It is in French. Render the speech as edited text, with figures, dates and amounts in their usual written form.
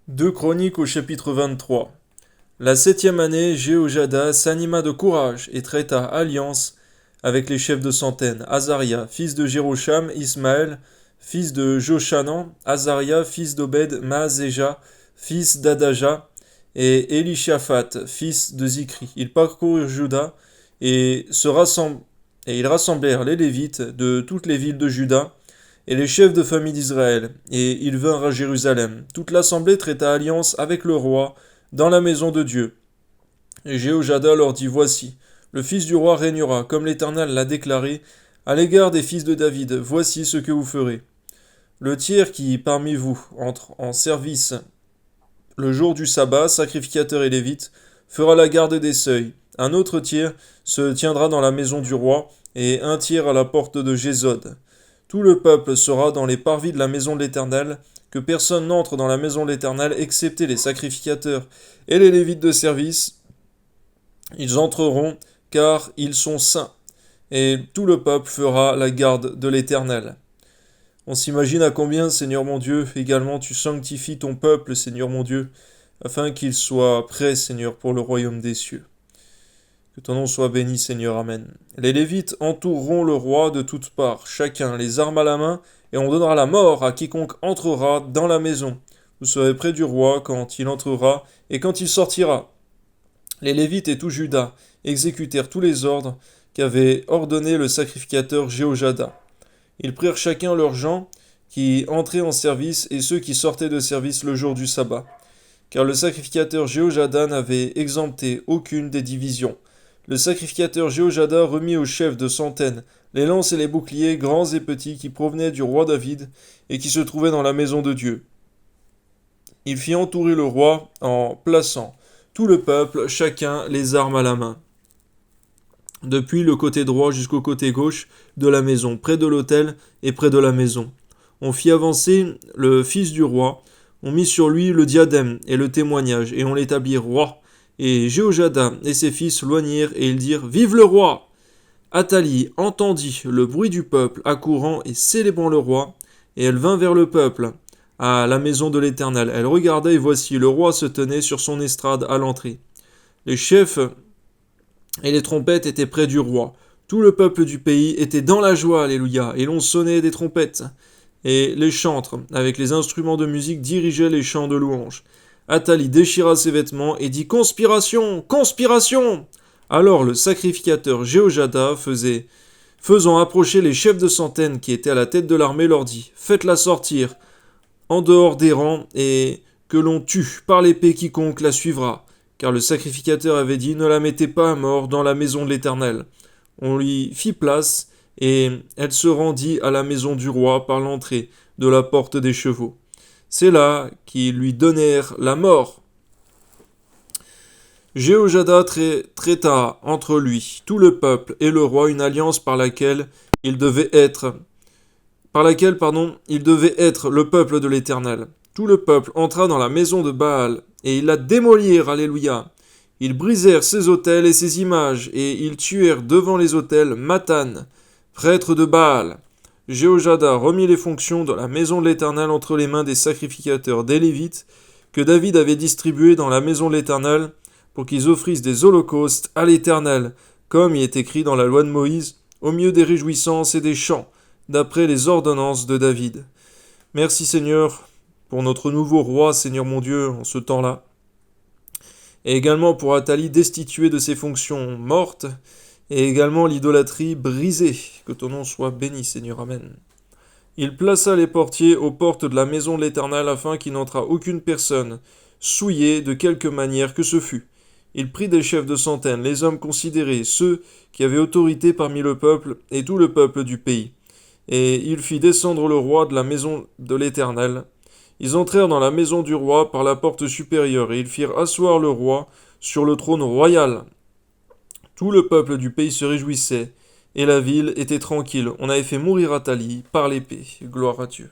Deux Chroniques au chapitre 23. La 7e année, Jéhojada s'anima de courage et traita alliance avec les chefs de centaines, Azaria, fils de Jérocham, Ismaël, fils de Joshanan, Azaria, fils d'Obed, Maazéja, fils d'Adaja, et Élishaphat, fils de Zikri. Ils parcoururent Juda et, ils rassemblèrent les Lévites de toutes les villes de Juda et les chefs de famille d'Israël, et ils vinrent à Jérusalem. Toute l'assemblée traita alliance avec le roi dans la maison de Dieu. Et Jéhojada leur dit, voici, le fils du roi régnera, comme l'Éternel l'a déclaré, à l'égard des fils de David, voici ce que vous ferez. Le tiers qui, parmi vous, entre en service le jour du sabbat, sacrificateur et lévite, fera la garde des seuils. Un autre tiers se tiendra dans la maison du roi, et un tiers à la porte de Gésod. Tout le peuple sera dans les parvis de la maison de l'Éternel, que personne n'entre dans la maison de l'Éternel, excepté les sacrificateurs et les lévites de service. Ils entreront, car ils sont saints, et tout le peuple fera la garde de l'Éternel. On s'imagine à combien, Seigneur mon Dieu, également tu sanctifies ton peuple, Seigneur mon Dieu, afin qu'il soit prêt, Seigneur, pour le royaume des cieux. Que ton nom soit béni, Seigneur, Amen. Les Lévites entoureront le roi de toutes parts, chacun les armes à la main, et on donnera la mort à quiconque entrera dans la maison. Vous serez près du roi quand il entrera et quand il sortira. Les Lévites et tout Juda exécutèrent tous les ordres qu'avait ordonné le sacrificateur Jéhojada. Ils prirent chacun leurs gens qui entraient en service et ceux qui sortaient de service le jour du sabbat, car le sacrificateur Jéhojada n'avait exempté aucune des divisions. Le sacrificateur Jéhojada remit aux chefs de centaines les lances et les boucliers, grands et petits, qui provenaient du roi David et qui se trouvaient dans la maison de Dieu. Il fit entourer le roi en plaçant tout le peuple, chacun les armes à la main, depuis le côté droit jusqu'au côté gauche de la maison, près de l'autel et près de la maison. On fit avancer le fils du roi, on mit sur lui le diadème et le témoignage, et on l'établit roi. Et Jéhojada et ses fils loignirent, et ils dirent, vive le roi! Athalie entendit le bruit du peuple accourant et célébrant le roi, et elle vint vers le peuple, à la maison de l'Éternel. Elle regarda, et voici, le roi se tenait sur son estrade à l'entrée. Les chefs et les trompettes étaient près du roi. Tout le peuple du pays était dans la joie, alléluia, et l'on sonnait des trompettes. Et les chantres, avec les instruments de musique, dirigeaient les chants de louange. Athalie déchira ses vêtements et dit, conspiration, conspiration! Alors le sacrificateur Jéhojada faisant approcher les chefs de centaines qui étaient à la tête de l'armée, leur dit, faites-la sortir en dehors des rangs, et que l'on tue par l'épée quiconque la suivra. Car le sacrificateur avait dit, ne la mettez pas à mort dans la maison de l'Éternel. On lui fit place, et elle se rendit à la maison du roi par l'entrée de la porte des chevaux. C'est là qu'ils lui donnèrent la mort. Jéhojada traita entre lui, tout le peuple et le roi, une alliance par laquelle il devait être le peuple de l'Éternel. Tout le peuple entra dans la maison de Baal, et ils la démolirent, alléluia. Ils brisèrent ses autels et ses images, et ils tuèrent devant les autels Mathan, prêtre de Baal. Jéhojada remit les fonctions de la maison de l'Éternel entre les mains des sacrificateurs des Lévites, que David avait distribués dans la maison de l'Éternel, pour qu'ils offrissent des holocaustes à l'Éternel, comme il est écrit dans la loi de Moïse, au milieu des réjouissances et des chants, d'après les ordonnances de David. Merci Seigneur pour notre nouveau roi, Seigneur mon Dieu, en ce temps-là. Et également pour Athalie destituée de ses fonctions mortes, et également l'idolâtrie brisée. Que ton nom soit béni, Seigneur. Amen. Il plaça les portiers aux portes de la maison de l'Éternel afin qu'il n'entrât aucune personne souillée de quelque manière que ce fût. Il prit des chefs de centaines, les hommes considérés, ceux qui avaient autorité parmi le peuple et tout le peuple du pays. Et il fit descendre le roi de la maison de l'Éternel. Ils entrèrent dans la maison du roi par la porte supérieure, et ils firent asseoir le roi sur le trône royal. Tout le peuple du pays se réjouissait, et la ville était tranquille. On avait fait mourir Athalie par l'épée. Gloire à Dieu.